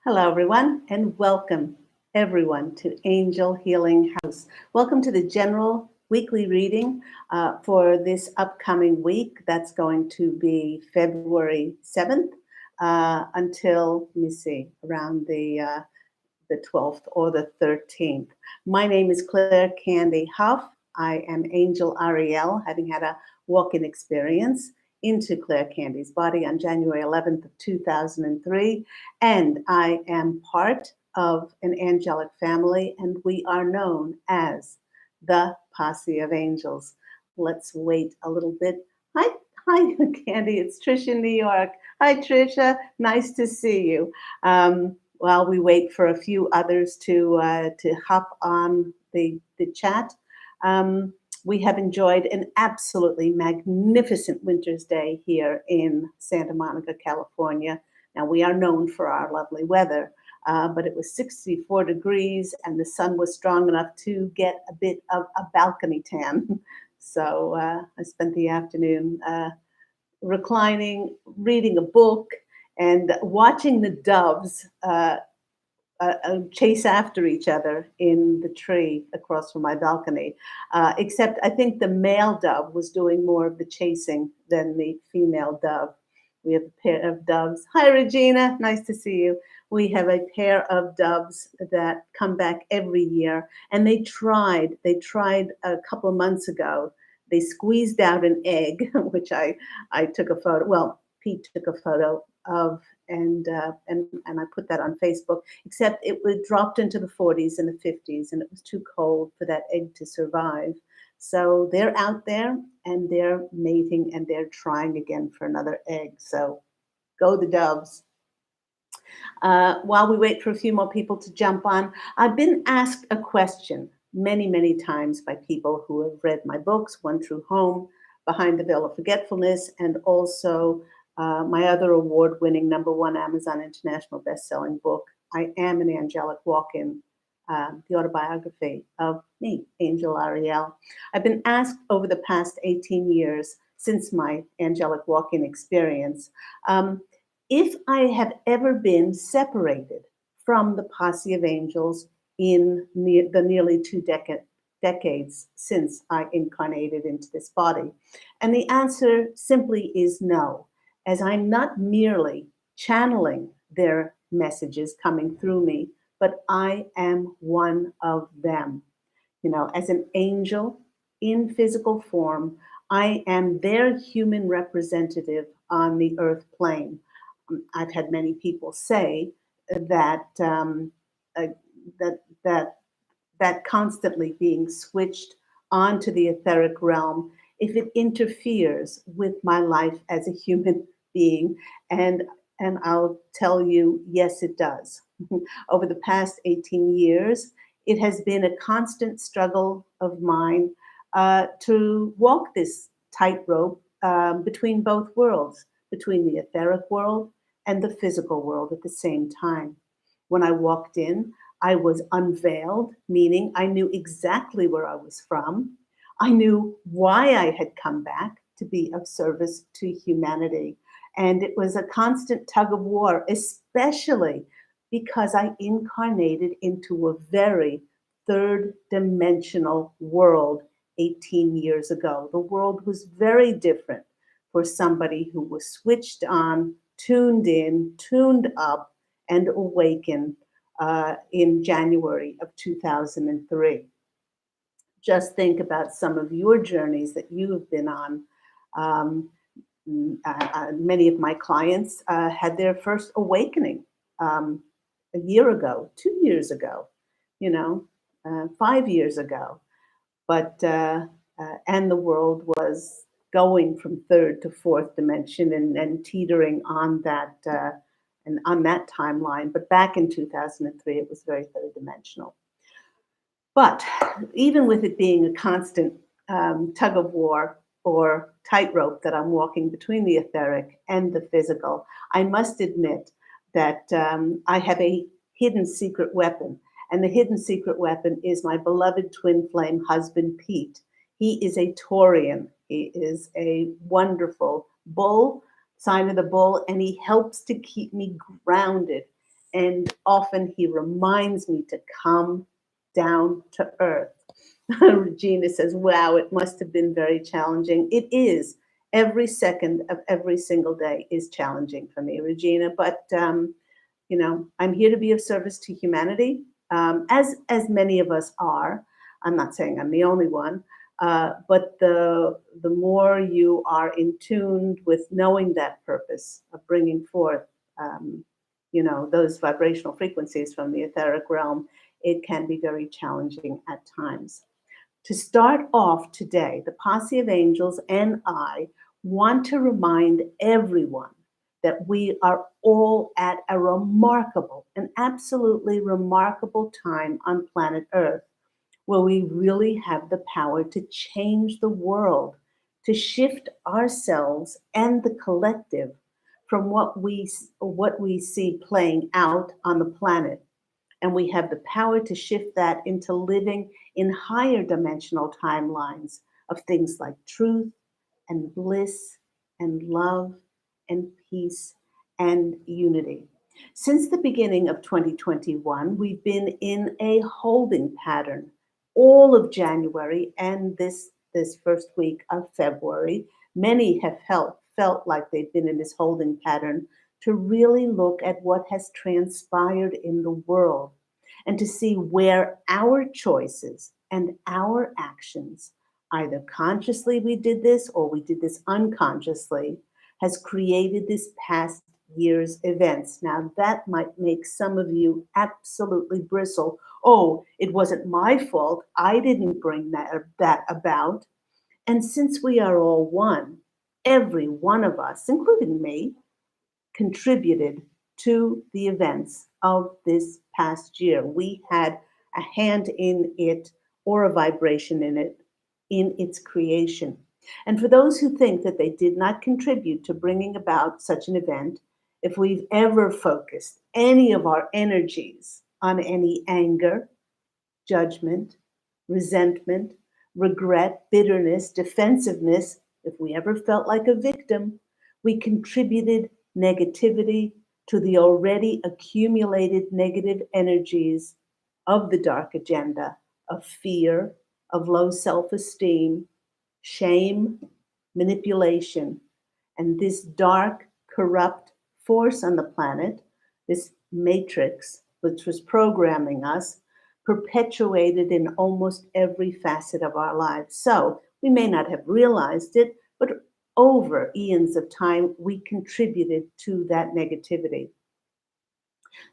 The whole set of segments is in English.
Hello, everyone, and welcome everyone to Angel Healing House. Welcome to the general weekly reading for this upcoming week. That's going to be February 7th until, let me see, around the 12th or the 13th. My name is Claire Candy Hough. I am Angel Ariel, having had a walk-in experience into Claire Candy's body on January 11th of 2003. And I am part of an angelic family, and we are known as the Posse of Angels. Let's wait a little bit. Hi, Candy. It's Trish in New York. Hi, Trisha. Nice to see you. While we wait for a few others to hop on the chat, um, we have enjoyed an absolutely magnificent winter's day here in Santa Monica, California. Now, we are known for our lovely weather, but it was 64 degrees and the sun was strong enough to get a bit of a balcony tan. So I spent the afternoon reclining, reading a book, and watching the doves chase after each other in the tree across from my balcony. Except I think the male dove was doing more of the chasing than the female dove. We have a pair of doves. Hi, Regina. Nice to see you. We have a pair of doves that come back every year, and they tried a couple of months ago. They squeezed out an egg, which I took a photo. Well, Pete took a photo of, and I put that on Facebook. Except it was dropped into the 40s and the 50s, and it was too cold for that egg to survive. So they're out there and they're mating and they're trying again for another egg. So go the doves. While we wait for a few more people to jump on, I've been asked a question many, many times by people who have read my books, One True Home, Behind the Veil of Forgetfulness, and also my other award winning #1 Amazon International best-selling book, I Am an Angelic Walk-In, the autobiography of me, Angel Ariel. I've been asked over the past 18 years since my angelic walk-in experience if I have ever been separated from the posse of angels in the nearly decades since I incarnated into this body. And the answer simply is no, as I'm not merely channeling their messages coming through me, but I am one of them. As an angel in physical form, I am their human representative on the earth plane. I've had many people say that uh, that that constantly being switched onto the etheric realm, if it interferes with my life as a human being, and I'll tell you, yes, it does. Over the past 18 years, it has been a constant struggle of mine to walk this tightrope between both worlds, between the etheric world and the physical world at the same time. When I walked in, I was unveiled, meaning I knew exactly where I was from. I knew why I had come back to be of service to humanity. And it was a constant tug of war, especially because I incarnated into a very third dimensional world 18 years ago. The world was very different for somebody who was switched on, tuned in, tuned up, and awakened in January of 2003. Just think about some of your journeys that you have been on. Um, Many of my clients had their first awakening a year ago, 2 years ago, 5 years ago. And the world was going from third to fourth dimension and teetering on that and on that timeline. But back in 2003, it was very third dimensional. But even with it being a constant tug of war or tightrope that I'm walking between the etheric and the physical, I must admit that I have a hidden secret weapon. And the hidden secret weapon is my beloved twin flame husband, Pete. He is a Taurian. He is a wonderful bull, sign of the bull, and he helps to keep me grounded And often he reminds me to come down to earth. Regina says, wow, it must have been very challenging. It is. Every second of every single day is challenging for me, Regina. But I'm here to be of service to humanity, as many of us are. I'm not saying I'm the only one, but the more you are in tune with knowing that purpose of bringing forth, those vibrational frequencies from the etheric realm, it can be very challenging at times. To start off today, the Posse of Angels and I want to remind everyone that we are all at a remarkable, an absolutely remarkable time on planet Earth, where we really have the power to change the world, to shift ourselves and the collective from what we see playing out on the planet, and we have the power to shift that into living in higher dimensional timelines of things like truth and bliss and love and peace and unity. Since the beginning of 2021, we've been in a holding pattern all of January and this first week of February. Many have felt like they've been in this holding pattern to really look at what has transpired in the world and to see where our choices and our actions, either consciously we did this or we did this unconsciously, has created this past year's events. Now, that might make some of you absolutely bristle. Oh, it wasn't my fault. I didn't bring that about. And since we are all one, every one of us, including me, contributed to the events of this past year. We had a hand in it or a vibration in it, in its creation. And for those who think that they did not contribute to bringing about such an event, if we've ever focused any of our energies on any anger, judgment, resentment, regret, bitterness, defensiveness, if we ever felt like a victim, we contributed negativity to the already accumulated negative energies of the dark agenda of fear, of low self esteem, shame, manipulation, and this dark, corrupt force on the planet, this matrix, which was programming us, perpetuated in almost every facet of our lives. So we may not have realized it, but over eons of time, we contributed to that negativity.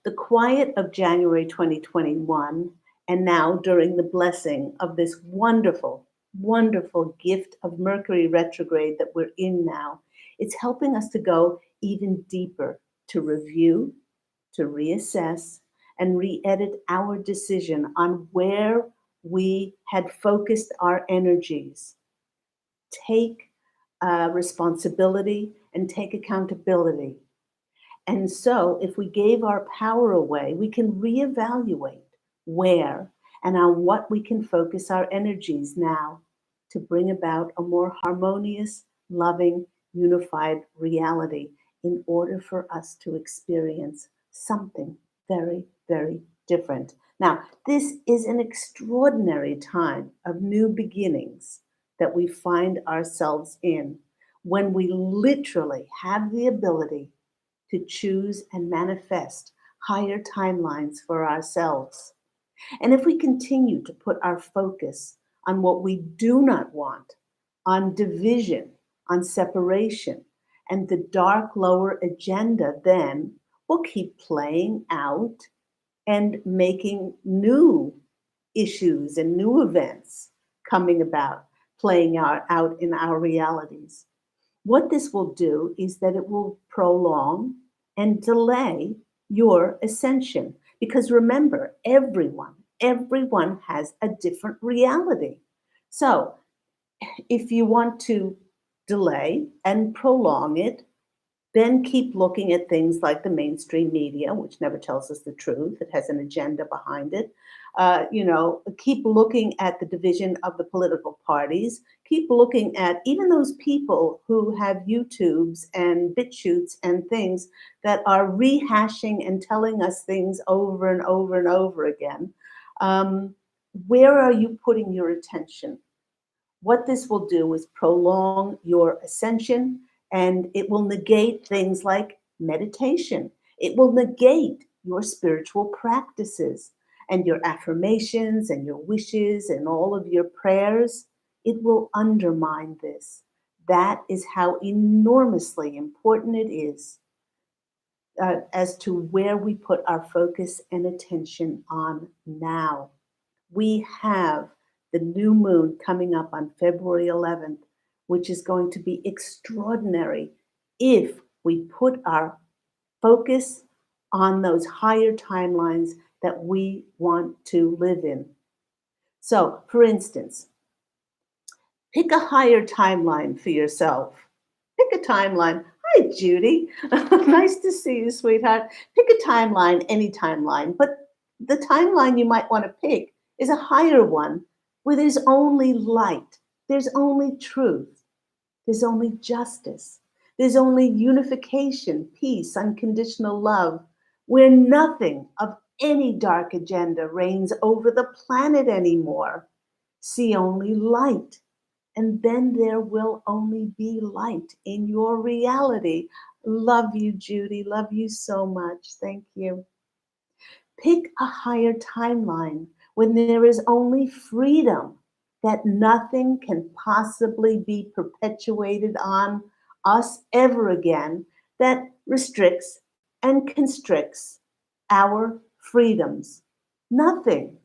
The quiet of January 2021, and now during the blessing of this wonderful, wonderful gift of Mercury retrograde that we're in now, it's helping us to go even deeper, to review, to reassess, and re edit our decision on where we had focused our energies. Take responsibility and take accountability. And so, if we gave our power away, we can reevaluate where and on what we can focus our energies now to bring about a more harmonious, loving, unified reality in order for us to experience something very, very different. Now, this is an extraordinary time of new beginnings that we find ourselves in when we literally have the ability to choose and manifest higher timelines for ourselves. And if we continue to put our focus on what we do not want, on division, on separation, and the dark lower agenda, then we'll keep playing out and making new issues and new events coming about, playing out in our realities. What this will do is that it will prolong and delay your ascension. Because remember, everyone has a different reality. So if you want to delay and prolong it, Then keep looking at things like the mainstream media, which never tells us the truth. It has an agenda behind it. Keep looking at the division of the political parties. Keep looking at even those people who have YouTubes and BitChutes and things that are rehashing and telling us things over and over and over again. Um, where are you putting your attention? What this will do is prolong your ascension, and it will negate things like meditation. It will negate your spiritual practices and your affirmations and your wishes and all of your prayers. It will undermine this. That is how enormously important it is as to where we put our focus and attention on now. We have the new moon coming up on February 11th, which is going to be extraordinary if we put our focus on those higher timelines that we want to live in. So, for instance, pick a higher timeline for yourself. Pick a timeline. Hi, Judy. Nice to see you, sweetheart. Pick a timeline, any timeline, but the timeline you might want to pick is a higher one where there's only light, there's only truth, there's only justice, there's only unification, peace, unconditional love, where nothing of any dark agenda reigns over the planet anymore. See only light, and then there will only be light in your reality. Love you, Judy. Love you so much. Thank you. Pick a higher timeline when there is only freedom, that nothing can possibly be perpetuated on us ever again that restricts and constricts our freedoms. Nothing.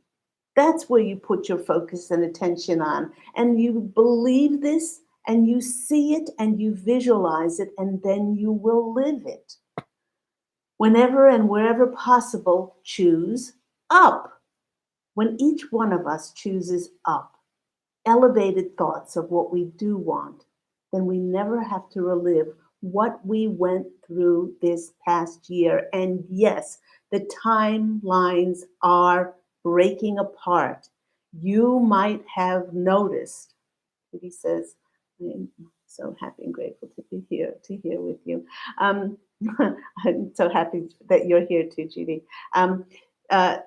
That's where you put your focus and attention on. And you believe this and you see it and you visualize it, and then you will live it. Whenever and wherever possible, choose up. When each one of us chooses up, elevated thoughts of what we do want, then we never have to relive what we went through this past year. And yes, the timelines are breaking apart. You might have noticed, he says, I'm so happy and grateful to be here, to hear with you. I'm so happy that you're here too, Judy. Um, uh,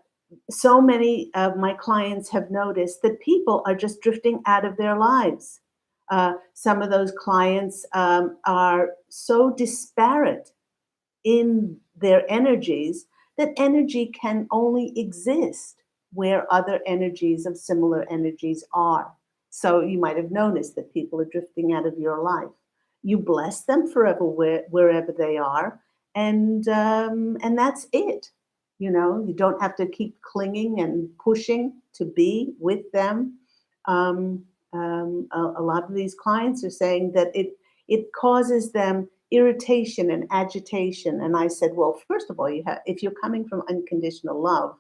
so many of my clients have noticed that people are just drifting out of their lives. Some of those clients are so disparate in their energies that energy can only exist where other energies of similar energies are. So you might have noticed that people are drifting out of your life. You bless them forever wherever they are, and that's it. You don't have to keep clinging and pushing to be with them. A lot of these clients are saying that it causes them irritation and agitation. And I said, well, first of all, if you're coming from unconditional love,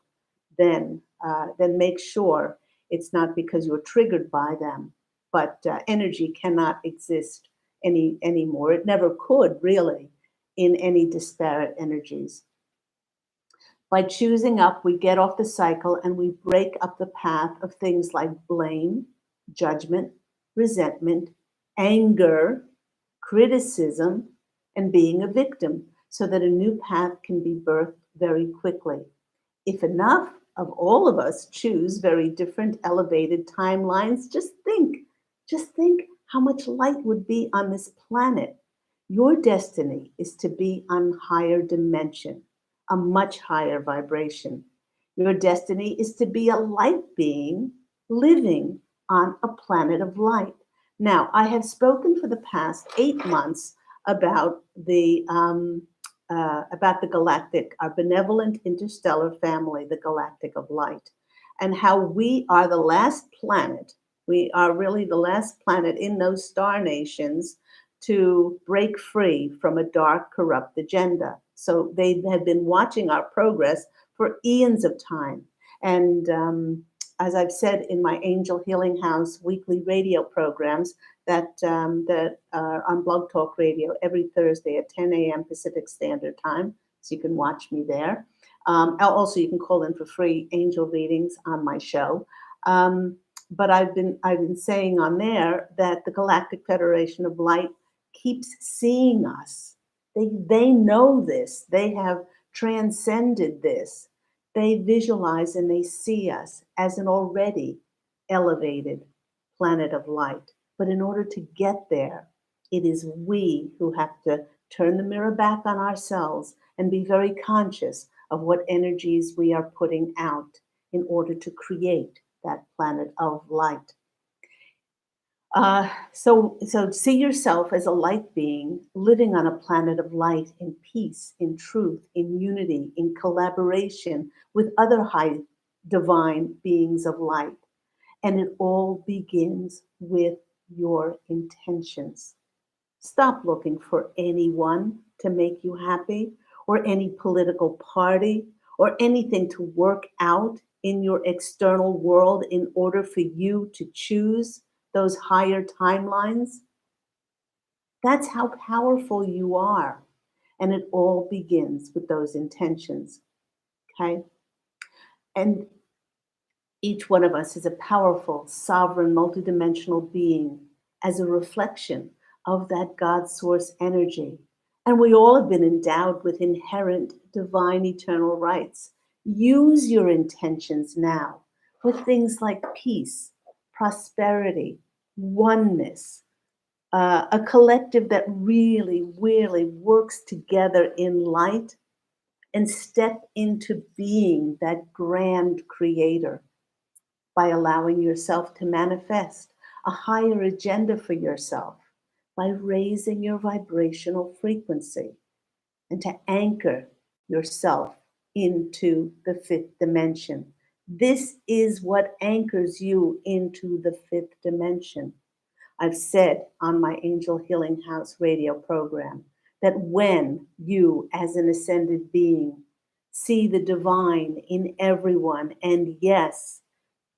then make sure it's not because you're triggered by them. But energy cannot exist anymore. It never could really in any disparate energies. By choosing up, we get off the cycle and we break up the path of things like blame, judgment, resentment, anger, criticism, and being a victim, so that a new path can be birthed very quickly. If enough of all of us choose very different elevated timelines, just think how much light would be on this planet. Your destiny is to be on higher dimension, a much higher vibration. Your destiny is to be a light being living on a planet of light. Now, I have spoken for the past 8 months about the galactic, our benevolent interstellar family, the galactic of light, and how we are the last planet. We are really the last planet in those star nations to break free from a dark, corrupt agenda. So they have been watching our progress for eons of time. And as I've said in my Angel Healing House weekly radio programs that are on Blog Talk Radio every Thursday at 10 a.m. Pacific Standard Time, so you can watch me there. Also, you can call in for free angel readings on my show. But I've been saying on there that the Galactic Federation of Light keeps seeing us. They know this. They have transcended this. They visualize and they see us as an already elevated planet of light. But in order to get there, it is we who have to turn the mirror back on ourselves and be very conscious of what energies we are putting out in order to create that planet of light. So see yourself as a light being living on a planet of light in peace, in truth, in unity, in collaboration with other high divine beings of light. And it all begins with your intentions. Stop looking for anyone to make you happy, or any political party, or anything to work out in your external world in order for you to choose those higher timelines. That's how powerful you are. And it all begins with those intentions. Okay? And each one of us is a powerful, sovereign, multidimensional being as a reflection of that God source energy. And we all have been endowed with inherent divine eternal rights. Use your intentions now with things like peace, prosperity, oneness, a collective that really, really works together in light, and step into being that grand creator by allowing yourself to manifest a higher agenda for yourself, by raising your vibrational frequency and to anchor yourself into the fifth dimension. This is what anchors you into the fifth dimension. I've said on my Angel Healing House radio program that when you, as an ascended being, see the divine in everyone, and yes,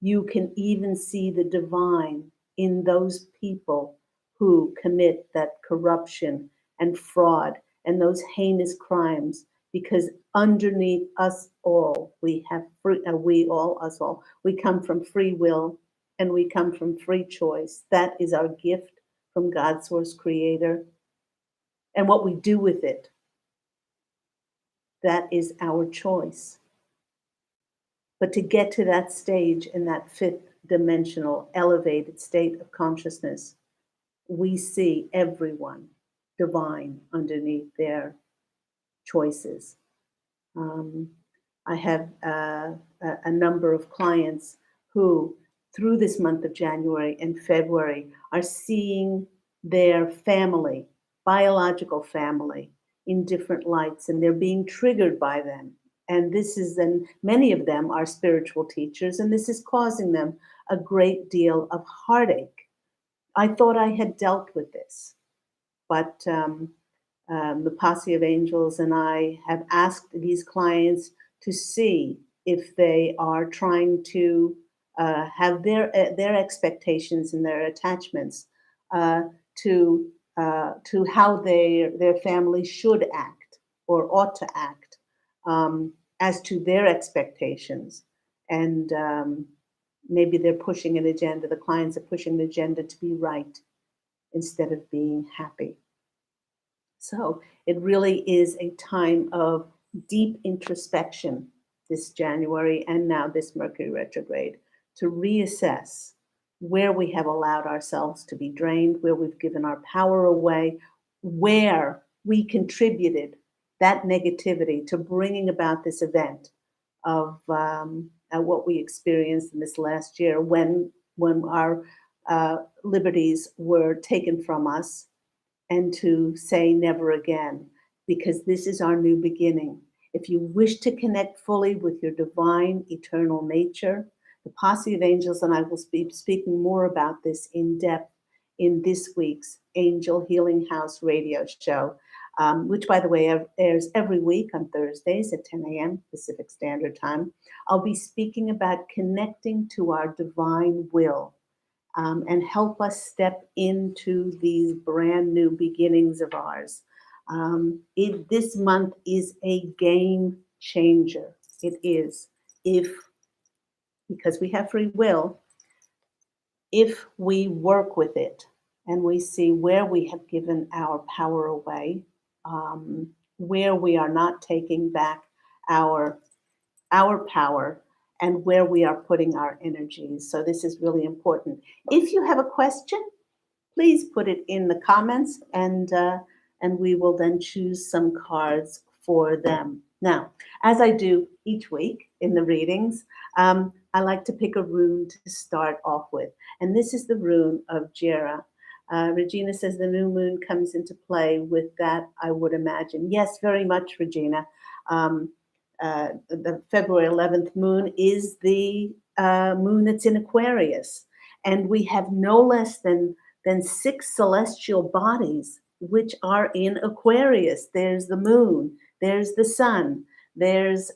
you can even see the divine in those people who commit that corruption and fraud and those heinous crimes, because underneath us all, we have free, us all, we come from free will and we come from free choice. That is our gift from God Source Creator. And what we do with it, that is our choice. But to get to that stage in that fifth dimensional elevated state of consciousness, we see everyone divine underneath their choices. I have a number of clients who, through this month of January and February, are seeing their family, biological family, in different lights, and they're being triggered by them. And many of them are spiritual teachers, and this is causing them a great deal of heartache. I thought I had dealt with this, but the Posse of Angels and I have asked these clients to see if they are trying to have their expectations and their attachments to how their family should act or ought to act, as to their expectations. And maybe they're pushing an agenda. The clients are pushing an agenda to be right instead of being happy. So it really is a time of deep introspection this January and now this Mercury retrograde, to reassess where we have allowed ourselves to be drained, where we've given our power away, where we contributed that negativity to bringing about this event of what we experienced in this last year when our liberties were taken from us, and to say never again, because this is our new beginning. If you wish to connect fully with your divine eternal nature, the Posse of Angels and I will be speaking more about this in depth in this week's Angel Healing House radio show. which, by the way, airs every week on Thursdays at 10 a.m. Pacific Standard Time. I'll be speaking about connecting to our divine will, and help us step into these brand new beginnings of ours. This month is a game changer. It is. If, because we have free will, if we work with it and we see where we have given our power away, where we are not taking back our our power, and where we are putting our energies. So this is really important. If you have a question, please put it in the comments, and we will then choose some cards for them. Now, as I do each week in the readings, I like to pick a rune to start off with, and this is the rune of Jera. Regina says the new moon comes into play with that, I would imagine. Yes, very much, Regina. The February 11th moon is the moon that's in Aquarius, and we have no less than six celestial bodies which are in Aquarius. There's the moon, there's the sun, there's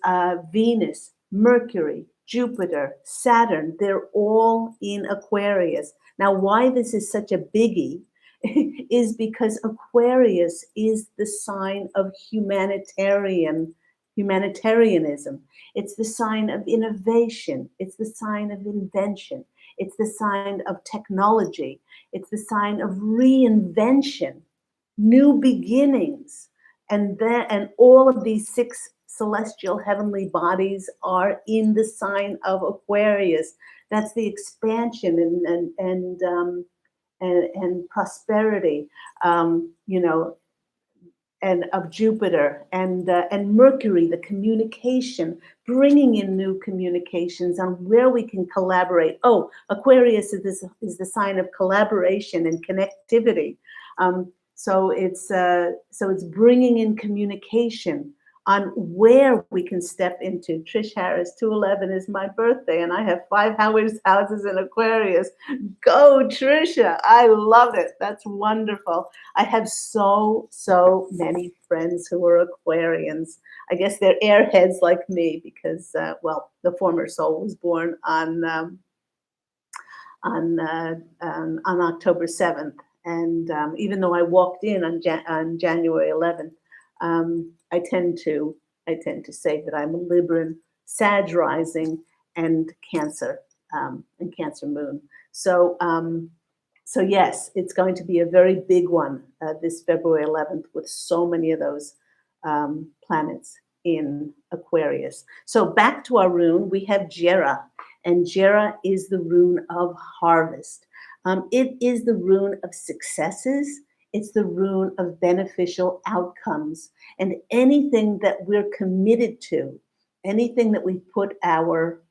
Venus, Mercury, Jupiter, Saturn. They're all in Aquarius. Now, why this is such a biggie is because Aquarius is the sign of humanitarianism. It's the sign of innovation. It's the sign of invention. It's the sign of technology. It's the sign of reinvention, new beginnings. And all of these six celestial heavenly bodies are in the sign of Aquarius. That's the expansion and prosperity. You know, and of Jupiter and Mercury, the communication, bringing in new communications on where we can collaborate. Oh, Aquarius is the sign of collaboration and connectivity. So it's bringing in communication on where we can step into. Trish Harris, 211 is my birthday, and I have 5 houses in Aquarius. Go, Trisha. I love it. That's wonderful. I have so many friends who are Aquarians. I guess they're airheads like me because, the former soul was born on October 7th. And even though I walked in on January 11th, I tend to say that I'm a Libran, Sag rising, and Cancer Moon. So yes, it's going to be a very big one this February 11th, with so many of those planets in Aquarius. So back to our rune, we have Jera, and Jera is the rune of harvest. It is the rune of successes. It's the rune of beneficial outcomes, and anything that we're committed to, anything that we put our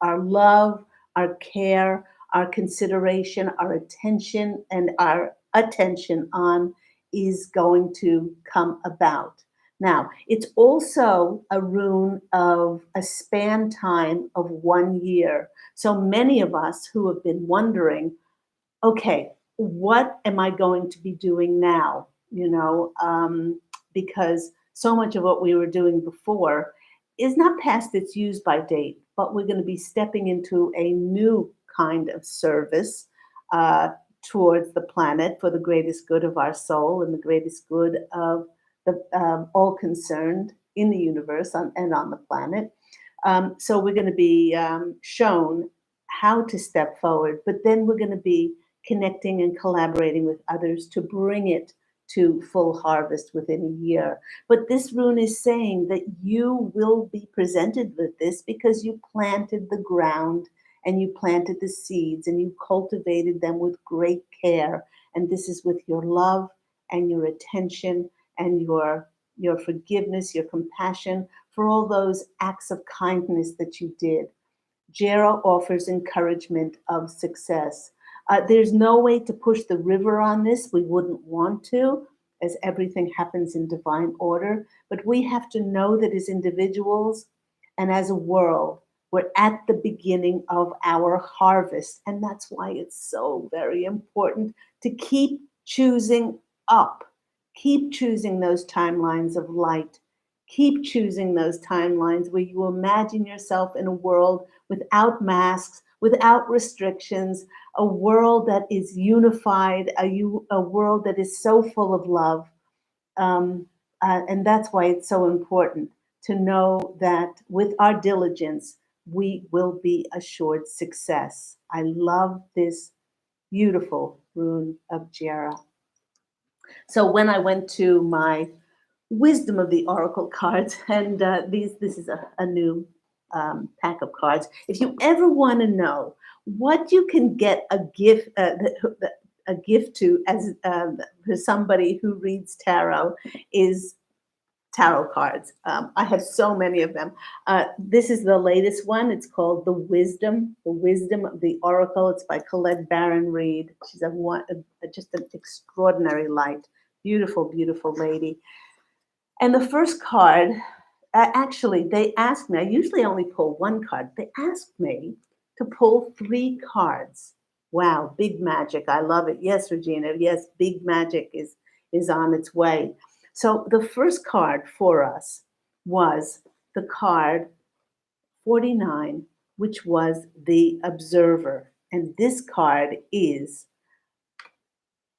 love, our care, our consideration, our attention, and our attention on is going to come about. Now, it's also a rune of a span time of 1 year. So many of us who have been wondering, okay, what am I going to be doing now? Because so much of what we were doing before is not past its use by date, but we're going to be stepping into a new kind of service towards the planet for the greatest good of our soul and the greatest good of the all concerned in the universe and on the planet. So we're going to be shown how to step forward, but then we're going to be connecting and collaborating with others to bring it to full harvest within a year. But this rune is saying that you will be presented with this because you planted the ground and you planted the seeds and you cultivated them with great care. And this is with your love and your attention and your forgiveness, your compassion for all those acts of kindness that you did. Jera offers encouragement of success. There's no way to push the river on this. We wouldn't want to, as everything happens in divine order. But we have to know that as individuals and as a world, we're at the beginning of our harvest. And that's why it's so very important to keep choosing up. Keep choosing those timelines of light. Keep choosing those timelines where you imagine yourself in a world without masks, without restrictions, a world that is unified, a world that is so full of love. Um, and that's why it's so important to know that with our diligence, we will be assured success. I love this beautiful rune of Jera. So when I went to my wisdom of the oracle cards, and this is a new pack of cards. If you ever want to know what you can get a gift to as for somebody who reads tarot, is tarot cards. I have so many of them. This is the latest one. It's called The Wisdom of the Oracle. It's by Colette Baron Reed. She's just an extraordinary light. Beautiful, beautiful lady. And the first card, actually, they asked me, I usually only pull one card. They asked me to pull three cards. Wow, big magic. I love it. Yes, Regina. Yes, big magic is on its way. So the first card for us was the card 49, which was the observer. And this card is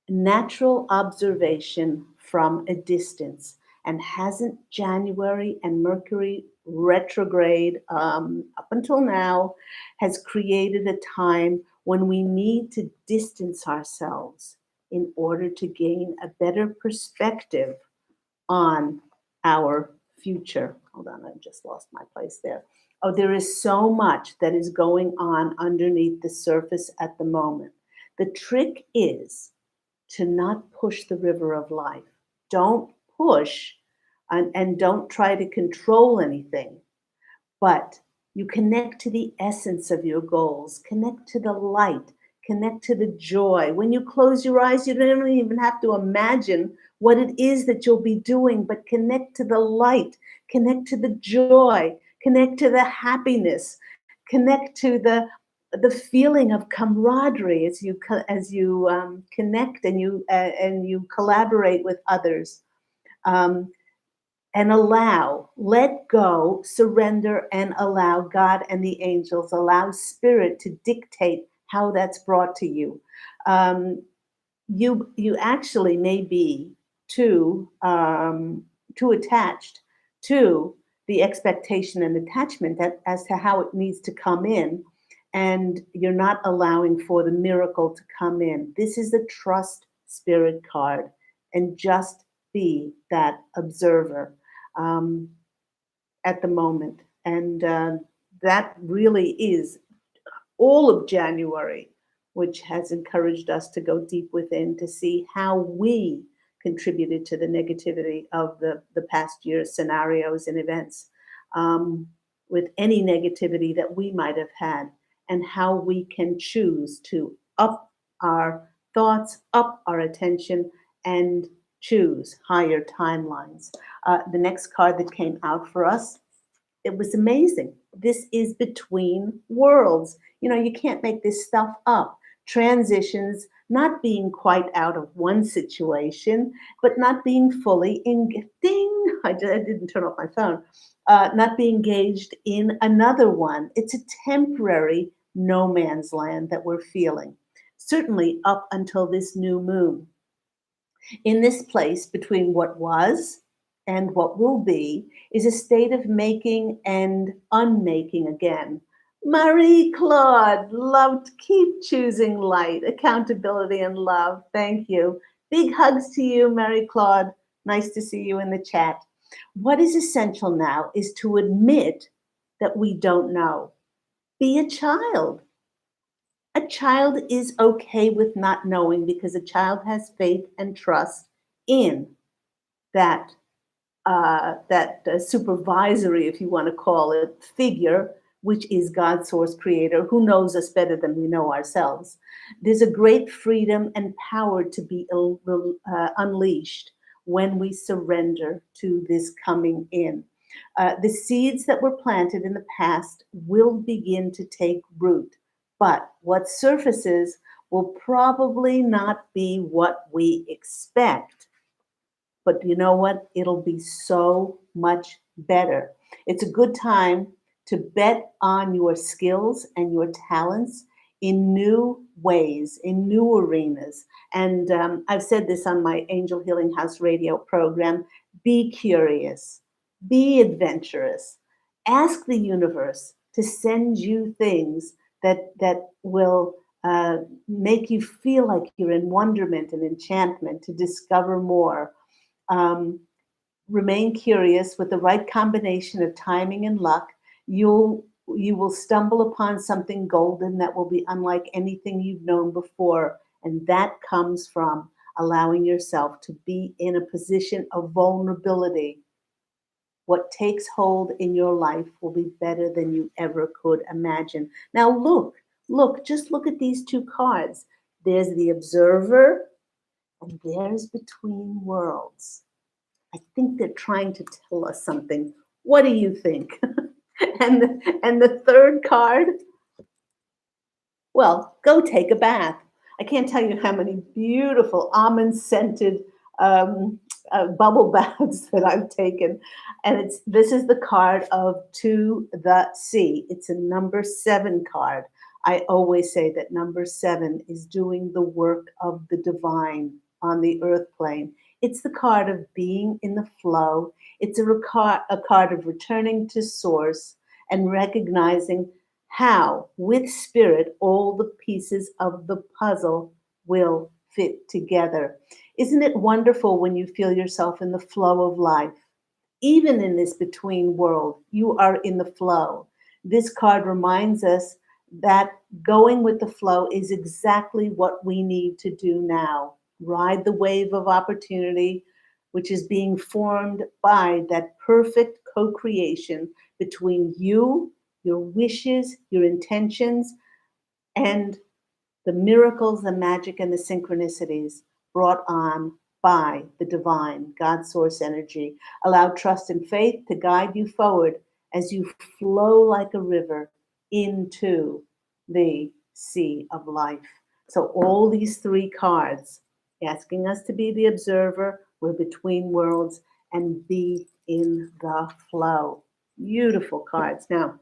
natural observation from a distance. And hasn't January and Mercury retrograde up until now has created a time when we need to distance ourselves in order to gain a better perspective on our future. Hold on, I just lost my place there. Oh, there is so much that is going on underneath the surface at the moment. The trick is to not push the river of life. Don't push and don't try to control anything, but you connect to the essence of your goals, connect to the light, connect to the joy. When you close your eyes, you don't even have to imagine what it is that you'll be doing, but connect to the light, connect to the joy, connect to the happiness, connect to the feeling of camaraderie as you connect and you collaborate with others. Um, and let go, surrender, and allow God and the angels, allow spirit to dictate how that's brought to you. Um, you actually may be too attached to the expectation and attachment as to how it needs to come in, and you're not allowing for the miracle to come in. This is the trust spirit card, and just be that observer um, at the moment. And that really is all of January, which has encouraged us to go deep within to see how we contributed to the negativity of the past year's scenarios and events, with any negativity that we might have had, and how we can choose to up our thoughts, up our attention, and choose higher timelines. The next card that came out for us, it was amazing. This is between worlds. You know, you can't make this stuff up. Transitions, not being quite out of one situation, but not being fully in, ding, I didn't turn off my phone, not being engaged in another one. It's a temporary no man's land that we're feeling, certainly up until this new moon. In this place between what was and what will be is a state of making and unmaking again. Marie Claude, loved, keep choosing light, accountability, and love. Thank you. Big hugs to you, Marie Claude. Nice to see you in the chat. What is essential now is to admit that we don't know. Be a child. A child is okay with not knowing because a child has faith and trust in that supervisory, if you want to call it, figure, which is God's source creator, who knows us better than we know ourselves. There's a great freedom and power to be unleashed when we surrender to this coming in. The seeds that were planted in the past will begin to take root, but what surfaces will probably not be what we expect. But you know what? It'll be so much better. It's a good time to bet on your skills and your talents in new ways, in new arenas. And I've said this on my Angel Healing House radio program: be curious, be adventurous, ask the universe to send you things that will make you feel like you're in wonderment and enchantment to discover more. Um, Remain curious. With the right combination of timing and luck, you will stumble upon something golden that will be unlike anything you've known before. And that comes from allowing yourself to be in a position of vulnerability. What takes hold in your life will be better than you ever could imagine. Now, just look at these two cards. There's the observer, and there's between worlds. I think they're trying to tell us something. What do you think? And the third card, well, go take a bath. I can't tell you how many beautiful almond scented bubble baths that I've taken. And this is the card of To the Sea. It's a number 7 card. I always say that number 7 is doing the work of the divine on the earth plane. It's the card of being in the flow. It's a card of returning to source and recognizing how, with spirit, all the pieces of the puzzle will fit together. Isn't it wonderful when you feel yourself in the flow of life? Even in this between world, you are in the flow. This card reminds us that going with the flow is exactly what we need to do now. Ride the wave of opportunity, which is being formed by that perfect co creation between you, your wishes, your intentions, and the miracles, the magic, and the synchronicities brought on by the divine God source energy. Allow trust and faith to guide you forward as you flow like a river into the sea of life. So, all these 3 cards asking us to be the observer, we're between worlds, and be in the flow. Beautiful cards. Now,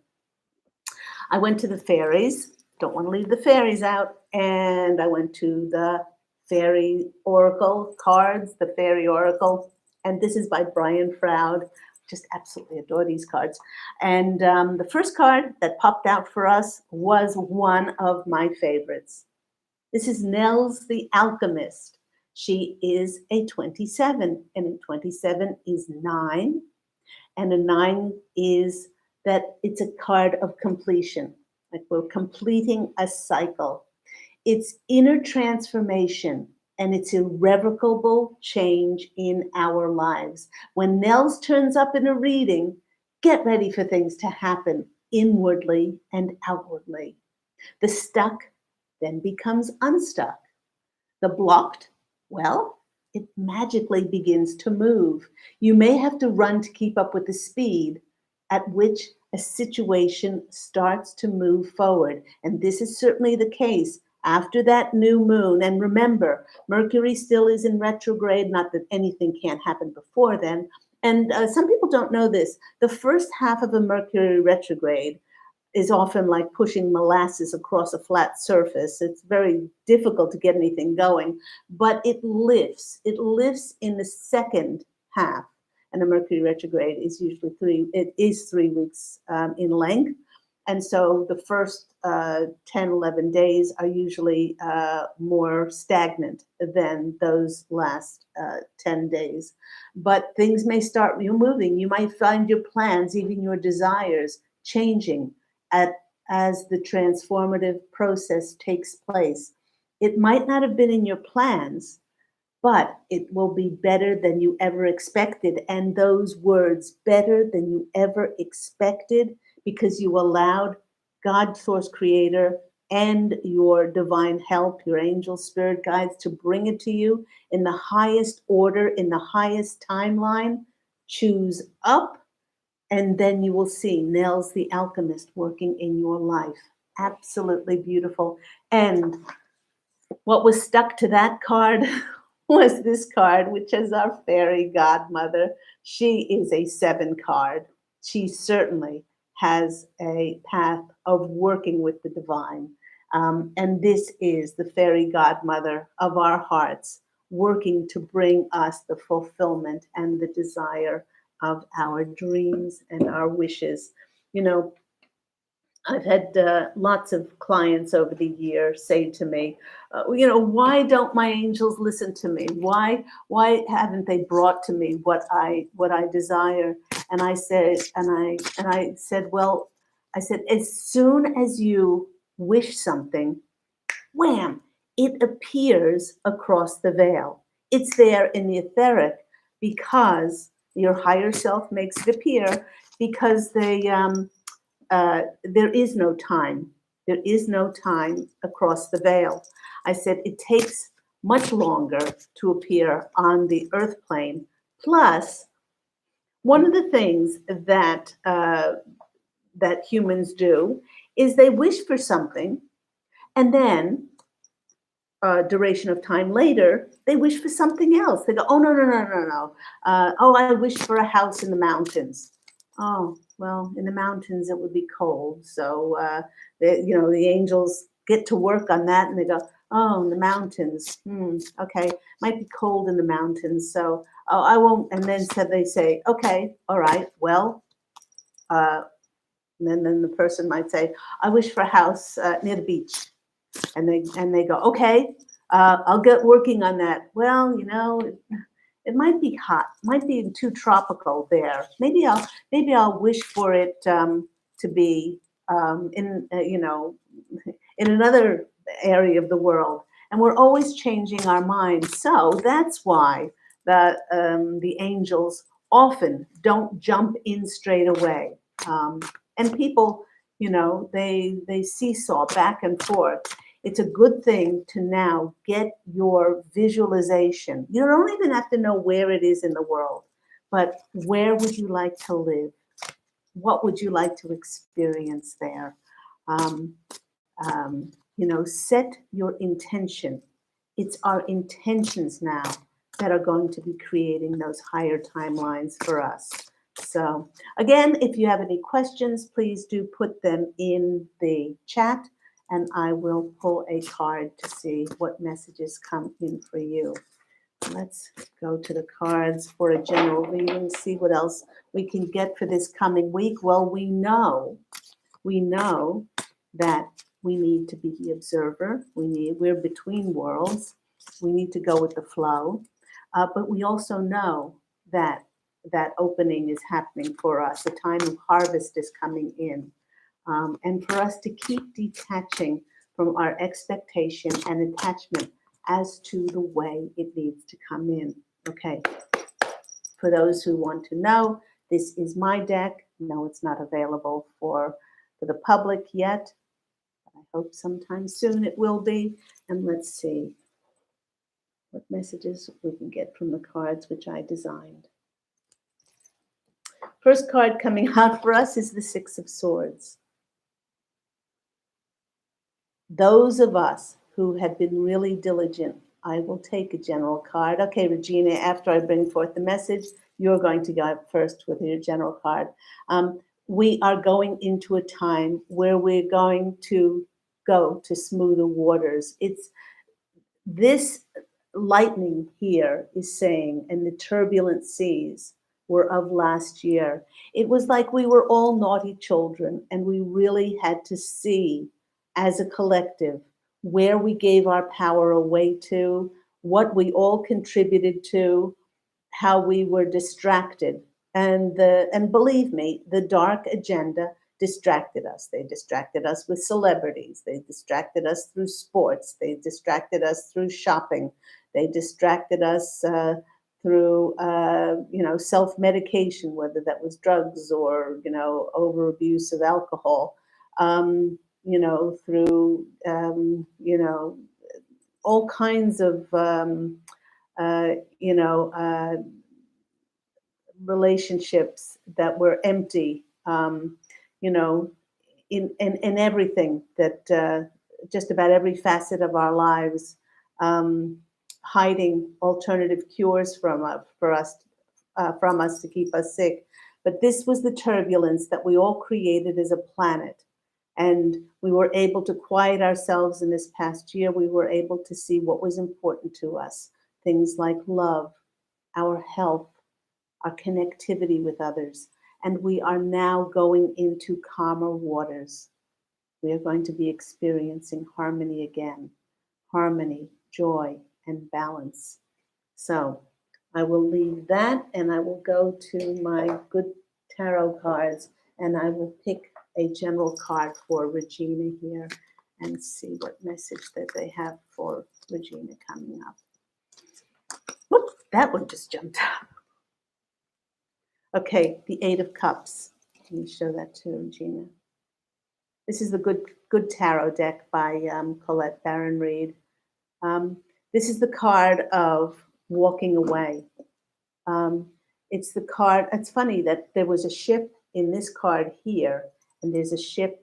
I went to the fairies. Don't want to leave the fairies out. And I went to the fairy oracle cards, the fairy oracle. And this is by Brian Froud. Just absolutely adore these cards. And the first card that popped out for us was one of my favorites. This is Nels the Alchemist. She is a 27, and 27 is 9. And a 9 is that it's a card of completion, like we're completing a cycle. It's inner transformation and it's irrevocable change in our lives. When Nels turns up in a reading, get ready for things to happen inwardly and outwardly. The stuck then becomes unstuck. The blocked, well, it magically begins to move. You may have to run to keep up with the speed at which a situation starts to move forward. And this is certainly the case after that new moon. And remember, Mercury still is in retrograde, not that anything can't happen before then. And some people don't know this. The first half of a Mercury retrograde is often like pushing molasses across a flat surface. It's very difficult to get anything going, but it lifts. It lifts in the second half. And a Mercury retrograde is usually 3 weeks in length. And so the first 10, 11 days are usually more stagnant than those last 10 days. But things may start moving. You might find your plans, even your desires, changing as the transformative process takes place. It might not have been in your plans, but it will be better than you ever expected. And those words, better than you ever expected, because you allowed God, Source Creator, and your divine help, your angel spirit guides, to bring it to you in the highest order, in the highest timeline. Choose up, and then you will see Nels the Alchemist working in your life. Absolutely beautiful. And what was stuck to that card was this card, which is our fairy godmother. She is a seven card. She certainly has a path of working with the divine. And this is the fairy godmother of our hearts, working to bring us the fulfillment and the desire of our dreams and our wishes. You know, I've had lots of clients over the year say to me, why don't my angels listen to me? Why haven't they brought to me what I desire? And I said, well, I said, as soon as you wish something, wham, it appears across the veil. It's there in the etheric because your higher self makes it appear because there is no time. There is no time across the veil. I said it takes much longer to appear on the earth plane. Plus, one of the things that humans do is they wish for something, and then duration of time later, they wish for something else. They go, oh, no, no, no, no, no. Oh, I wish for a house in the mountains. Oh, well, in the mountains it would be cold. So, the angels get to work on that and they go, oh, in the mountains. Okay, might be cold in the mountains. So, oh, I won't. And then so they say, okay, all right, well, uh, and then the person might say, I wish for a house near the beach, and they go, okay, I'll get working on that. Well, it might be hot, might be too tropical there. Maybe I'll wish for it to be in another area of the world. And we're always changing our minds. So that's why the angels often don't jump in straight away. And people, they seesaw back and forth. It's a good thing to now get your visualization. You don't even have to know where it is in the world, but where would you like to live? What would you like to experience there? Um, Set your intention. It's our intentions now that are going to be creating those higher timelines for us. So, again, if you have any questions, please do put them in the chat and I will pull a card to see what messages come in for you. Let's go to the cards for a general reading, see what else we can get for this coming week. Well, we know that we need to be the observer. We're between worlds. We need to go with the flow. But we also know that that opening is happening for us. A time of harvest is coming in. And for us to keep detaching from our expectation and attachment as to the way it needs to come in. Okay. For those who want to know, this is my deck. No, it's not available for the public yet. I hope sometime soon it will be. And let's see what messages we can get from the cards which I designed. First card coming out for us is the Six of Swords. Those of us who have been really diligent, I will take a general card. Okay, Regina, after I bring forth the message, you're going to go first with your general card. We are going into a time where we're going to go to smoother waters. It's this lightning here is saying, and the turbulent seas were of last year. It was like we were all naughty children, and we really had to see as a collective where we gave our power away to, what we all contributed to, how we were distracted. And believe me, the dark agenda distracted us. They distracted us with celebrities. They distracted us through sports. They distracted us through shopping. They distracted us through self-medication, whether that was drugs or over abuse of alcohol. Through all kinds of relationships that were empty, in everything that just about every facet of our lives. hiding alternative cures from us to keep us sick. But this was the turbulence that we all created as a planet. And we were able to quiet ourselves in this past year. We were able to see what was important to us, things like love, our health, our connectivity with others. And we are now going into calmer waters. We are going to be experiencing harmony again, harmony, joy, and balance. So I will leave that and I will go to my good tarot cards and I will pick a general card for Regina here and see what message that they have for Regina coming up. Whoop, that one just jumped up. Okay, the Eight of Cups. Let me show that to Regina. This is the Good Tarot deck by Colette Baron Reed. This is the card of walking away. It's the card. It's funny that there was a ship in this card here, and there's a ship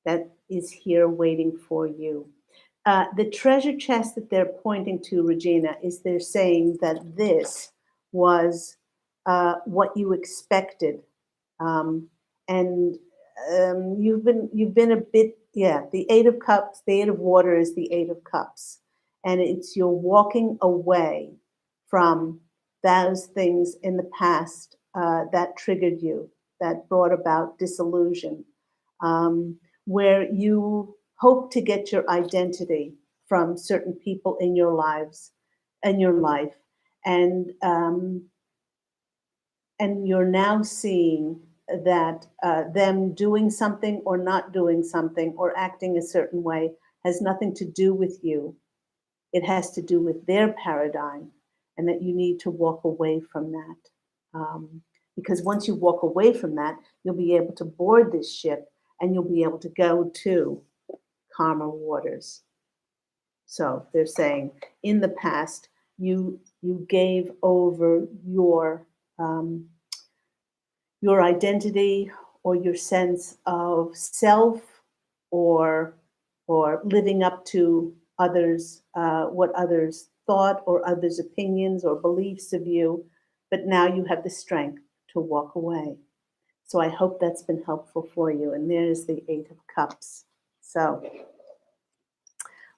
that is here waiting for you. The treasure chest that they're pointing to, Regina, is they're saying that this was what you expected, and you've been a bit, yeah. The Eight of Cups, the Eight of Water is the Eight of Cups, and it's you're walking away from those things in the past that triggered you, that brought about disillusion, where you hope to get your identity from certain people in your lives, in your life, and you're now seeing that them doing something or not doing something or acting a certain way has nothing to do with you. It has to do with their paradigm, and that you need to walk away from that. Because once you walk away from that, you'll be able to board this ship and you'll be able to go to calmer waters. So they're saying in the past, you gave over your identity or your sense of self, or living up to others, what others thought, or others' opinions or beliefs of you, but now you have the strength to walk away. So I hope that's been helpful for you. And there's the Eight of Cups. So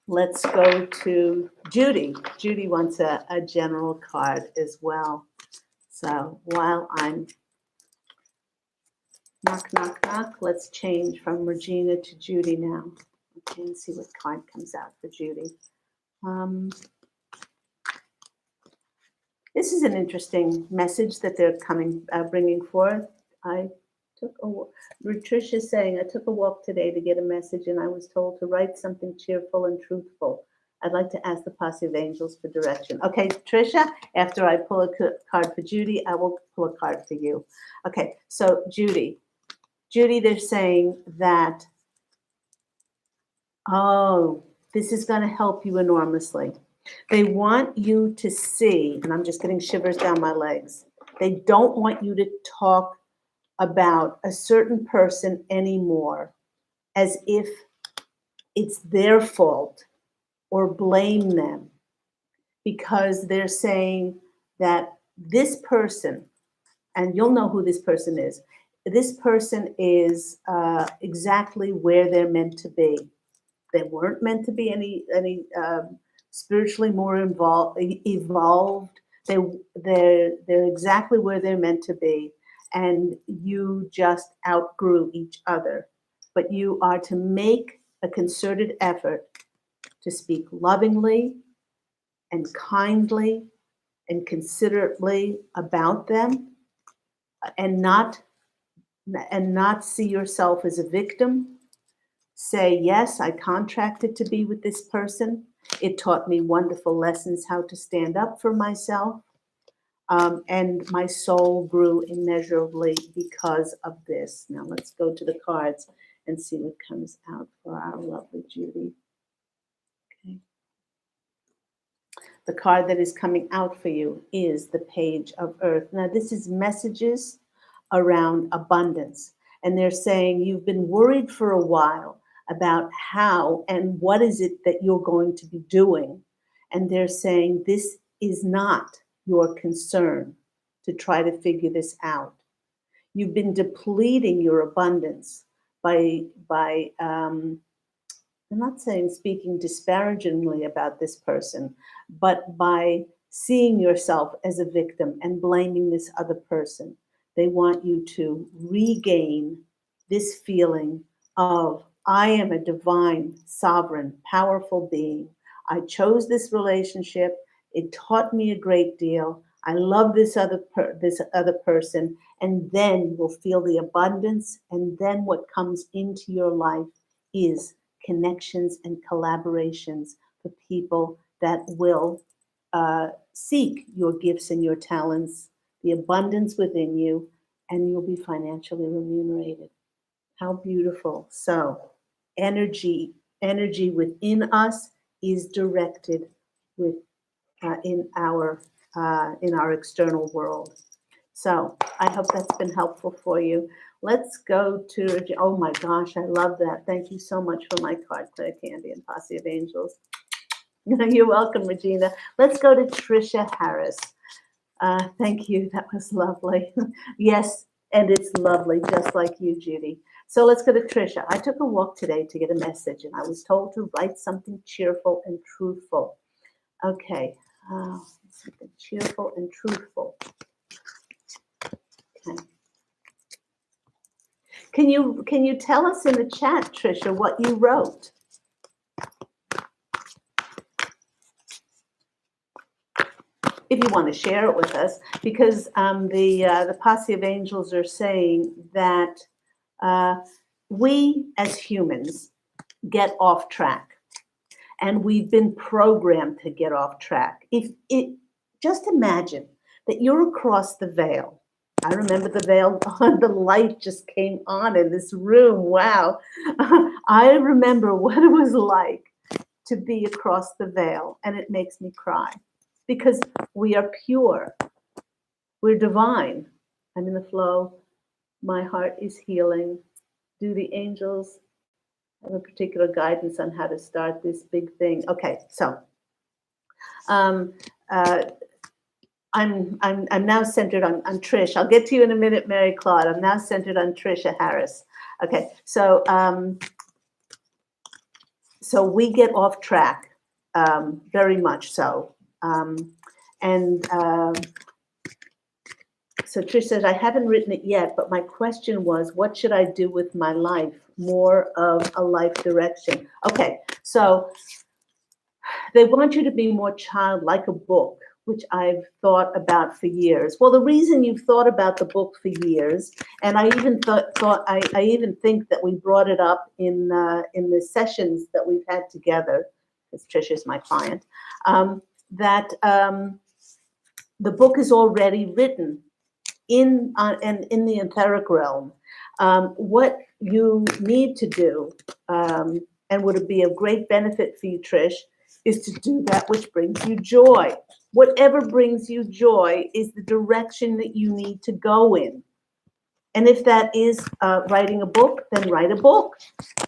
let's go to Judy. Judy wants a general card as well. So while I'm knock, knock, knock, let's change from Regina to Judy now. Okay, and see what card comes out for Judy. This is an interesting message that they're bringing forth. Patricia's saying, I took a walk today to get a message and I was told to write something cheerful and truthful. I'd like to ask the posse of angels for direction. Okay, Tricia, after I pull a card for Judy, I will pull a card for you. Okay, so Judy, they're saying that, this is going to help you enormously. They want you to see, and I'm just getting shivers down my legs. They don't want you to talk about a certain person anymore as if it's their fault or blame them, because they're saying that this person, and you'll know who this person is exactly where they're meant to be. They weren't meant to be any spiritually more evolved. They're exactly where they're meant to be, and you just outgrew each other. But you are to make a concerted effort to speak lovingly and kindly and considerately about them, and not see yourself as a victim. Say, yes, I contracted to be with this person. It taught me wonderful lessons how to stand up for myself. And my soul grew immeasurably because of this. Now let's go to the cards and see what comes out for our lovely Judy. Okay. The card that is coming out for you is the Page of Earth. Now this is messages around abundance. And they're saying you've been worried for a while about how and what is it that you're going to be doing. And they're saying this is not your concern to try to figure this out. You've been depleting your abundance by I'm not saying speaking disparagingly about this person, but by seeing yourself as a victim and blaming this other person. They want you to regain this feeling of, I am a divine, sovereign, powerful being. I chose this relationship. It taught me a great deal. I love this other person, and then you will feel the abundance. And then what comes into your life is connections and collaborations for people that will seek your gifts and your talents, the abundance within you, and you'll be financially remunerated. How beautiful. So, energy within us is directed with in our external world. So I hope that's been helpful for you. Let's go to, oh my gosh, I love that. Thank you so much for my card, Claire Candy and Posse of Angels. You're welcome, Regina. Let's go to Trisha Harris. Thank you. That was lovely. Yes, and it's lovely, just like you, Judy. So let's go to Trisha. I took a walk today to get a message, and I was told to write something cheerful and truthful. Okay, something cheerful and truthful. Okay. Can you tell us in the chat, Trisha, what you wrote? If you want to share it with us, because the Posse of Angels are saying that we as humans get off track, and we've been programmed to get off track. Just imagine that you're across the veil. I remember the veil, the light just came on in this room. Wow. I remember what it was like to be across the veil, and it makes me cry because we are pure. We're divine. I'm in the flow. My heart is healing. Do the angels have a particular guidance on how to start this big thing? Okay, so I'm now centered on Trish. I'll get to you in a minute, Mary Claude. I'm now centered on Trisha Harris. Okay, so so we get off track, very much so. So Trish says, I haven't written it yet, but my question was, what should I do with my life? More of a life direction. Okay, so they want you to be more childlike, a book, which I've thought about for years. Well, the reason you've thought about the book for years, and I even I even think that we brought it up in the sessions that we've had together, because Trisha's my client, that the book is already written in the etheric realm. What you need to do, and would it be of great benefit for you, Trish, is to do that which brings you joy. Whatever brings you joy is the direction that you need to go in. And if that is writing a book, then write a book.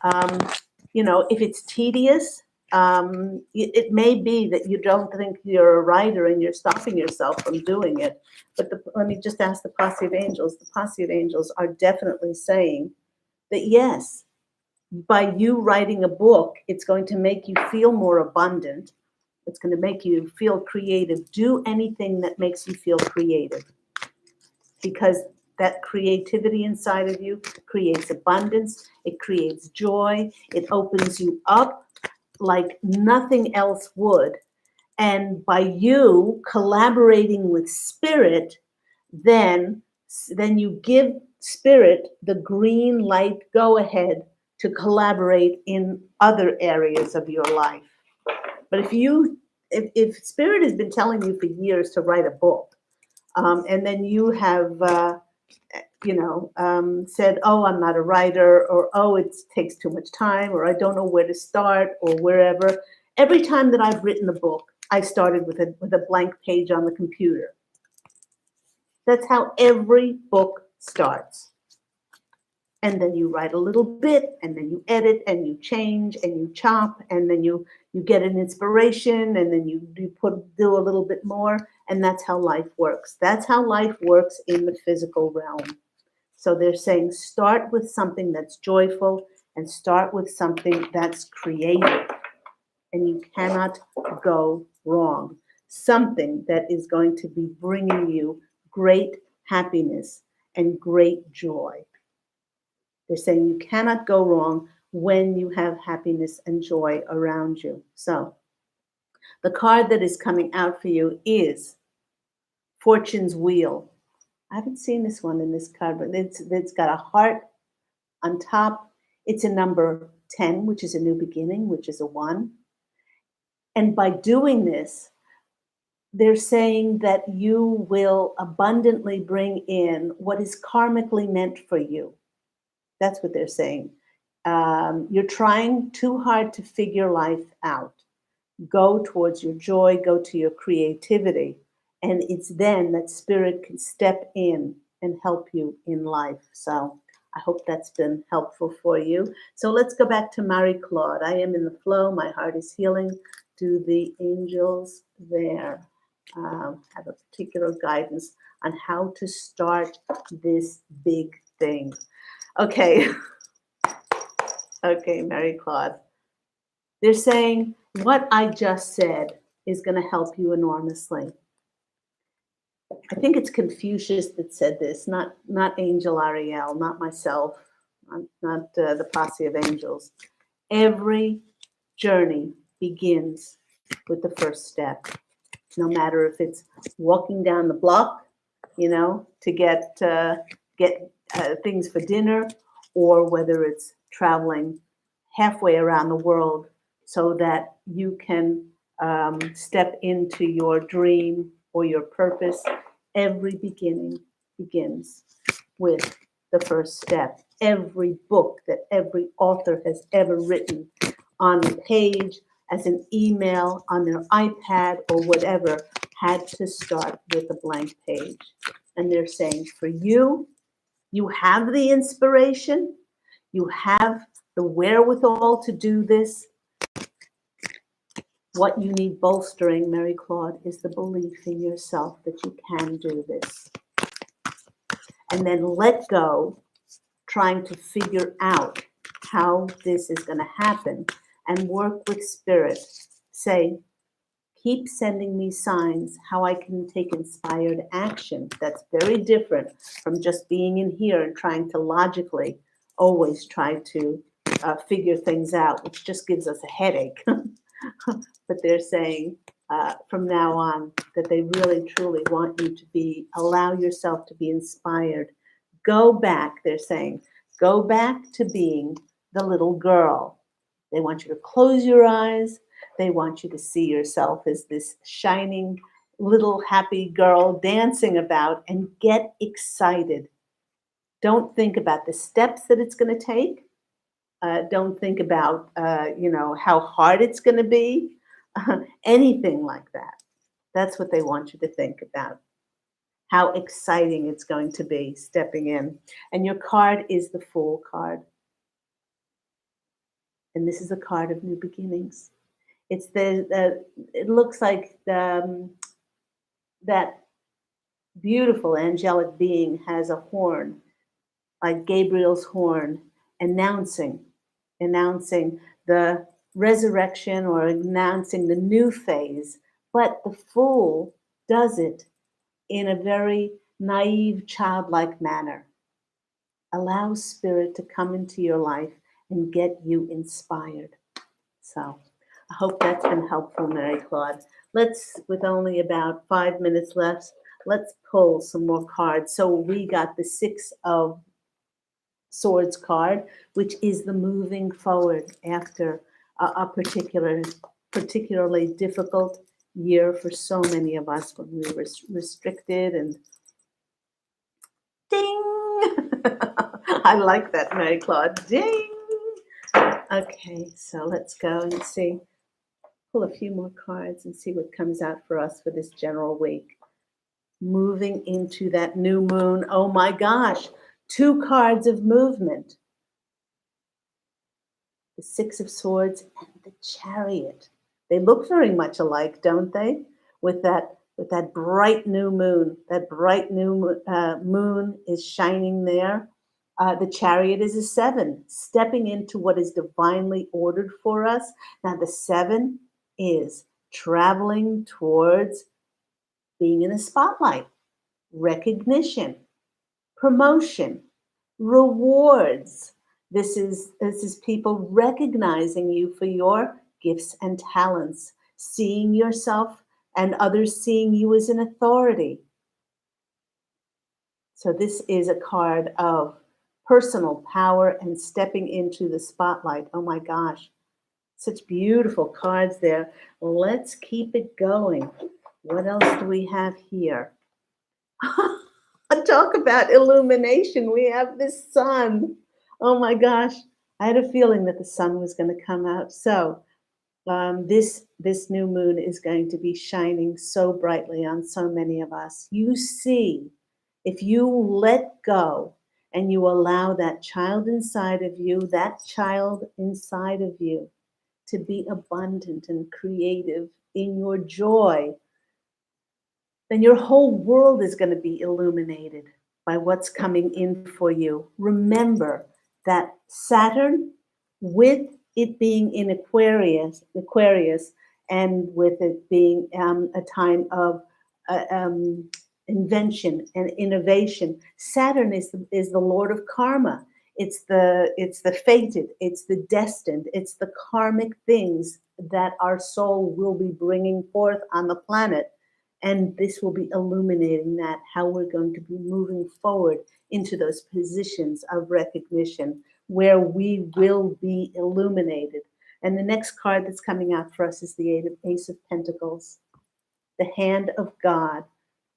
If it's tedious, it may be that you don't think you're a writer and you're stopping yourself from doing it. But let me just ask the Posse of Angels. The Posse of Angels are definitely saying that yes, by you writing a book, it's going to make you feel more abundant. It's going to make you feel creative. Do anything that makes you feel creative, because that creativity inside of you creates abundance. It creates joy. It opens you up like nothing else would. And by you collaborating with spirit, then you give spirit the green light go ahead to collaborate in other areas of your life. But if spirit has been telling you for years to write a book, and then you have said, oh, I'm not a writer, or oh, it takes too much time, or I don't know where to start, or wherever. Every time that I've written a book, I started with a blank page on the computer. That's how every book starts. And then you write a little bit, and then you edit, and you change, and you chop, and then you get an inspiration, and then you do a little bit more, and that's how life works. That's how life works in the physical realm. So they're saying start with something that's joyful and start with something that's creative, and you cannot go wrong. Something that is going to be bringing you great happiness and great joy. They're saying you cannot go wrong when you have happiness and joy around you. So the card that is coming out for you is Fortune's Wheel. I haven't seen this one in this card, but it's got a heart on top. It's a number 10, which is a new beginning, which is a 1. And by doing this, they're saying that you will abundantly bring in what is karmically meant for you. That's what they're saying. You're trying too hard to figure life out. Go towards your joy, go to your creativity. And it's then that spirit can step in and help you in life. So I hope that's been helpful for you. So let's go back to Marie Claude. I am in the flow. My heart is healing. Do the angels there have a particular guidance on how to start this big thing? Okay. Okay, Mary Claude. They're saying what I just said is going to help you enormously. I think it's Confucius that said this, not Angel Ariel, not myself, not the posse of angels. Every journey begins with the first step, no matter if it's walking down the block, to get things for dinner, or whether it's traveling halfway around the world so that you can step into your dream or your purpose. Every beginning begins with the first step. Every book that every author has ever written on the page, as an email, on their iPad, or whatever, had to start with a blank page. And they're saying, for you, you have the inspiration, you have the wherewithal to do this. What you need bolstering, Mary Claude, is the belief in yourself that you can do this. And then let go, trying to figure out how this is going to happen, and work with spirit. Say, keep sending me signs how I can take inspired action. That's very different from just being in here and trying to logically always try to figure things out, which just gives us a headache. But they're saying from now on that they really, truly want you to allow yourself to be inspired. Go back, they're saying, go back to being the little girl. They want you to close your eyes. They want you to see yourself as this shining little happy girl dancing about, and get excited. Don't think about the steps that it's going to take. Don't think about, how hard it's going to be. Anything like that. That's what they want you to think about. How exciting it's going to be stepping in. And your card is the Fool card. And this is a card of new beginnings. It's it looks like that beautiful angelic being has a horn, like Gabriel's horn, announcing the resurrection, or announcing the new phase. But the Fool does it in a very naive, childlike manner. Allow spirit to come into your life and get you inspired. So I hope that's been helpful, Mary Claude. With only about 5 minutes left, let's pull some more cards. So we got the 6 of Swords card, which is the moving forward after a particularly difficult year for so many of us, when we were restricted and ding. I like that, Mary Claude. Ding. Okay, so let's go and pull a few more cards and see what comes out for us for this general week. Moving into that new moon. Oh my gosh, Two cards of movement, the Six of Swords and the Chariot. They look very much alike, don't they? With that bright new moon, that bright new moon is shining there. The Chariot is a seven, stepping into what is divinely ordered for us. Now, the seven is traveling towards being in the spotlight, recognition, promotion, rewards. This is people recognizing you for your gifts and talents, seeing yourself and others seeing you as an authority. So this is a card of personal power and stepping into the spotlight. Oh my gosh, such beautiful cards there. Let's keep it going. What else do we have here? Talk about illumination. We have this sun. Oh my gosh. I had a feeling that the sun was going to come out. So this new moon is going to be shining so brightly on so many of us. You see, if you let go and you allow that child inside of you, to be abundant and creative in your joy, then your whole world is going to be illuminated by what's coming in for you. Remember that Saturn, with it being in Aquarius, and with it being a time of invention and innovation, Saturn is the Lord of karma. It's the fated, it's the destined, it's the karmic things that our soul will be bringing forth on the planet, and this will be illuminating that, how we're going to be moving forward into those positions of recognition where we will be illuminated. And the next card that's coming out for us is the Ace of Pentacles, the hand of God,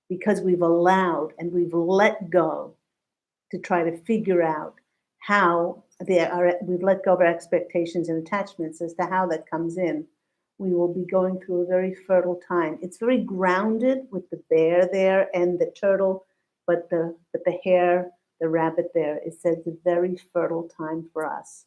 because we've allowed and we've let go to try to figure out how we've let go of our expectations and attachments as to how that comes in. We will be going through a very fertile time. It's very grounded with the bear there and the turtle, but the hare, the rabbit there. It says a very fertile time for us.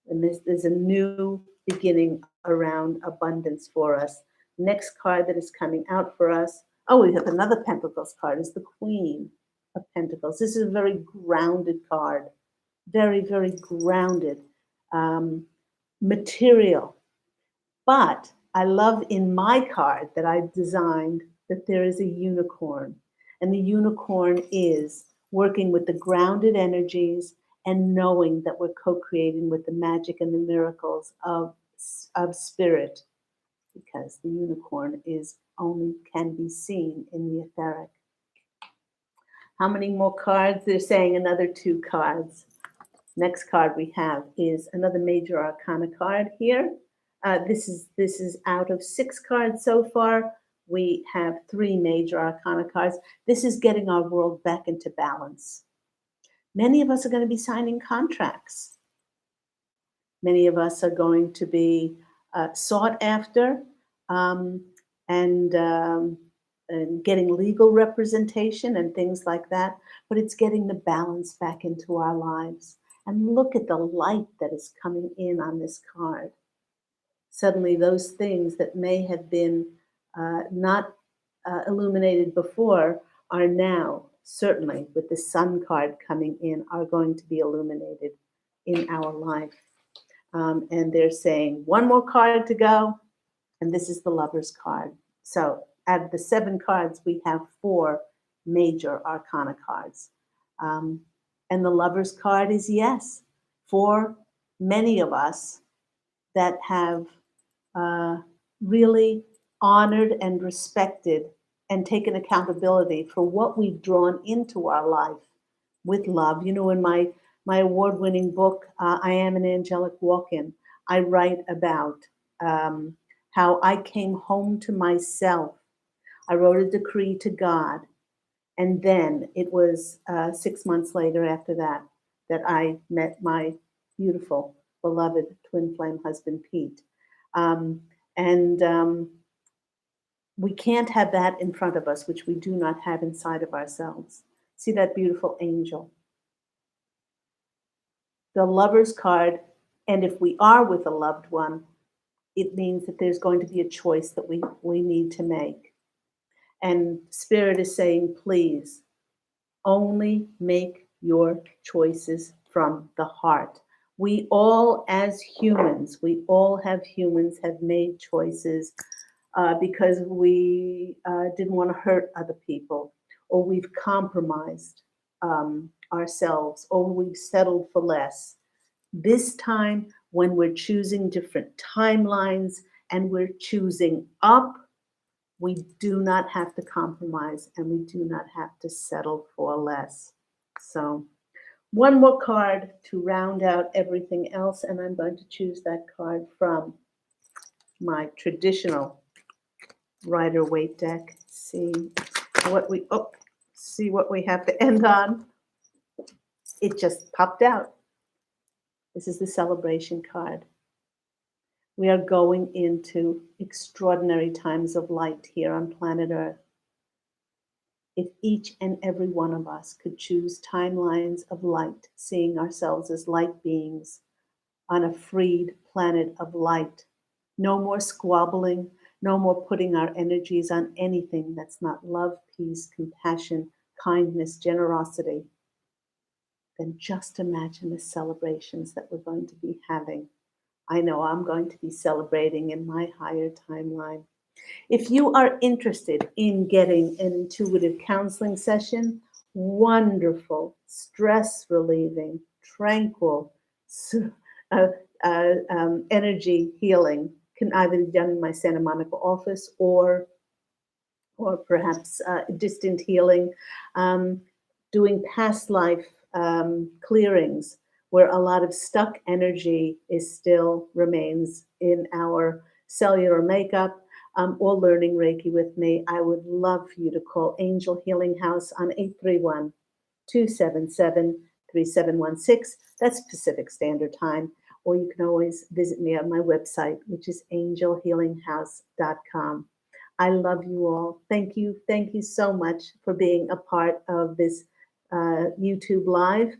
And this is a new beginning around abundance for us. Next card that is coming out for us. Oh, we have another Pentacles card. Is the Queen of Pentacles. This is a very grounded card. Very, very grounded. Material. But I love in my card that I've designed that there is a unicorn. And the unicorn is working with the grounded energies and knowing that we're co-creating with the magic and the miracles of spirit, because the unicorn is only can be seen in the etheric. How many more cards? They're saying another two cards. Next card we have is another major arcana card here. This is out of 6 cards so far. We have 3 major arcana cards. This is getting our world back into balance. Many of us are going to be signing contracts. Many of us are going to be sought after and getting legal representation and things like that. But it's getting the balance back into our lives. And look at the light that is coming in on this card. Suddenly, those things that may have been not illuminated before are now, certainly with the Sun card coming in, are going to be illuminated in our life. And they're saying one more card to go, and this is the Lover's card. So out of the 7 cards, we have 4 major arcana cards. And the Lover's card is yes, for many of us that have really honored and respected and taken accountability for what we've drawn into our life with love. You know, in my award-winning book, I Am an Angelic Walk-In, I write about how I came home to myself. I wrote a decree to God. And then it was 6 months later after that that I met my beautiful, beloved twin flame husband, Pete. And we can't have that in front of us, which we do not have inside of ourselves. See that beautiful angel? the Lover's card, and if we are with a loved one, it means that there's going to be a choice that we need to make. And Spirit is saying, please, only make your choices from the heart. We all, as humans, we all have made choices because we didn't want to hurt other people, or we've compromised ourselves, or we've settled for less. This time, when we're choosing different timelines and we're choosing up, we do not have to compromise and we do not have to settle for less. So, one more card to round out everything else, and I'm going to choose that card from my traditional Rider Waite deck. What we see what we have to end on. It just popped out. This is the celebration card. We are going into extraordinary times of light here on planet Earth. If each and every one of us could choose timelines of light, seeing ourselves as light beings on a freed planet of light, no more squabbling, no more putting our energies on anything that's not love, peace, compassion, kindness, generosity, then just imagine the celebrations that we're going to be having. I know I'm going to be celebrating in my higher timeline. If you are interested in getting an intuitive counseling session, wonderful, stress relieving, tranquil, uh, energy healing can either be done in my Santa Monica office or perhaps distant healing, doing past life clearings where a lot of stuck energy is still remains in our cellular makeup, or learning Reiki with me. I would love for you to call Angel Healing House on 831 277 3716. That's Pacific Standard Time. Or you can always visit me on my website, which is angelhealinghouse.com. I love you all. Thank you. Thank you so much for being a part of this YouTube Live.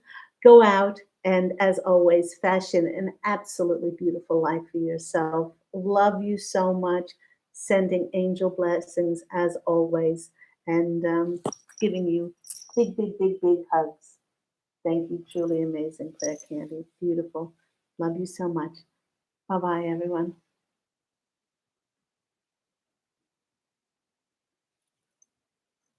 Go out and, as always, fashion an absolutely beautiful life for yourself. Love you so much. Sending angel blessings as always, and giving you big, big, big, big hugs. Thank you. Truly amazing, Claire Candy. Beautiful. Love you so much. Bye bye, everyone.